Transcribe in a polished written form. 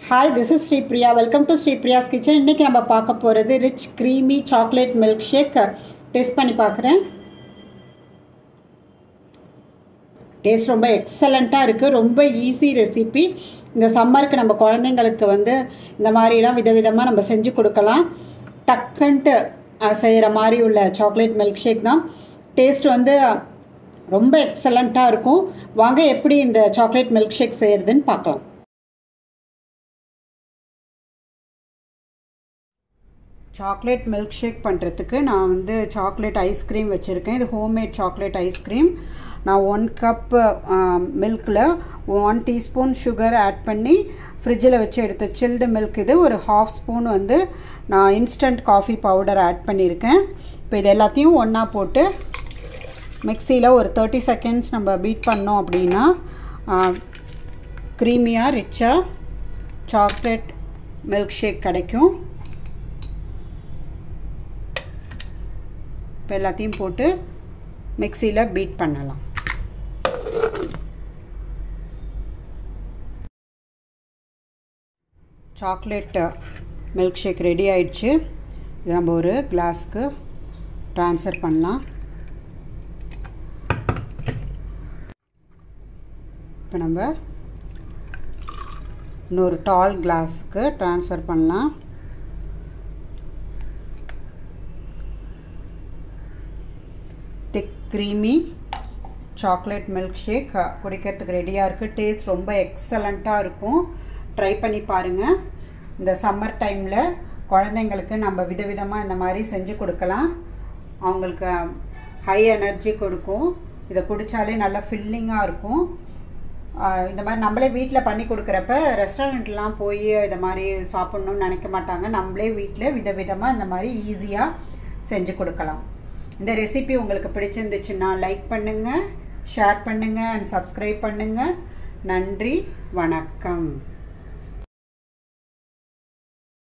Hi, this is Sri Priya. Welcome to Sri Priya's Kitchen. இன்னைக்கு நம்ம பார்க்க போறது rich creamy chocolate milkshake. Taste பண்ணி பார்க்குறேன். டேஸ்ட் ரொம்ப எக்ஸலண்ட்டாக இருக்குது. ரொம்ப ஈஸி ரெசிபி. இந்த சம்மருக்கு நம்ம குழந்தைங்களுக்கு இந்த மாதிரிலாம் விதவிதமாக நம்ம செஞ்சு கொடுக்கலாம். டக்குன்ட்டு செய்கிற மாதிரி உள்ள சாக்லேட் மில்க் ஷேக் தான். டேஸ்ட் ரொம்ப எக்ஸலண்ட்டாக இருக்கும். வாங்க எப்படி இந்த சாக்லேட் மில்க் ஷேக் செய்கிறதுன்னு பார்க்கலாம். சாக்லேட் மில்க் ஷேக் பண்ணுறதுக்கு நான் சாக்லேட் ஐஸ்கிரீம் வச்சுருக்கேன். இது ஹோம்மேட் சாக்லேட் ஐஸ்கிரீம். நான் 1 கப் மில்கில் 1 டீஸ்பூன் சுகர் ஆட் பண்ணி ஃப்ரிட்ஜில் வச்சு எடுத்த சில்டு மில்க். இது ஒரு 1/2 ஸ்பூன் நான் இன்ஸ்டன்ட் காஃபி பவுடர் ஆட் பண்ணியிருக்கேன். இப்போ இது எல்லாத்தையும் ஒன்றா போட்டு மிக்சியில் ஒரு 30 செகண்ட்ஸ் நம்ம பீட் பண்ணோம் அப்படின்னா க்ரீமியாக ரிச்சாக சாக்லேட் மில்க் ஷேக் கிடைக்கும். இப்போ எல்லாத்தையும் போட்டு மிக்சியில் பீட் பண்ணலாம். சாக்லேட் மில்க் ஷேக் ரெடி ஆயிடுச்சு. இது நம்ம ஒரு கிளாஸ்க்கு ட்ரான்ஸ்ஃபர் பண்ணலாம். இப்போ நம்ம இன்னொரு டால் கிளாஸுக்கு ட்ரான்ஸ்ஃபர் பண்ணலாம். திக் க்ரீமி சாக்லேட் மில்க் ஷேக் குடிக்கிறதுக்கு ரெடியாக இருக்குது. டேஸ்ட் ரொம்ப எக்ஸலண்ட்டாக இருக்கும். ட்ரை பண்ணி பாருங்கள். இந்த சம்மர் டைமில் குழந்தைங்களுக்கு நம்ம விதவிதமாக இந்த மாதிரி செஞ்சு கொடுக்கலாம். அவங்களுக்கு ஹை எனர்ஜி கொடுக்கும். இதை குடித்தாலே நல்லா ஃபில்லிங்காக இருக்கும். இந்த மாதிரி நம்மளே வீட்டில் பண்ணி கொடுக்குறப்ப ரெஸ்டாரண்ட்லாம் போய் இதை மாதிரி சாப்பிட்ணுன்னு நினைக்க மாட்டாங்க. நம்மளே வீட்டில் விதவிதமாக இந்த மாதிரி ஈஸியாக செஞ்சு கொடுக்கலாம். இந்த ரெசிபி உங்களுக்கு பிடிச்சிருந்துச்சுன்னா லைக் பண்ணுங்கள், ஷேர் பண்ணுங்கள் அண்ட் சப்ஸ்கிரைப் பண்ணுங்கள். நன்றி, வணக்கம்.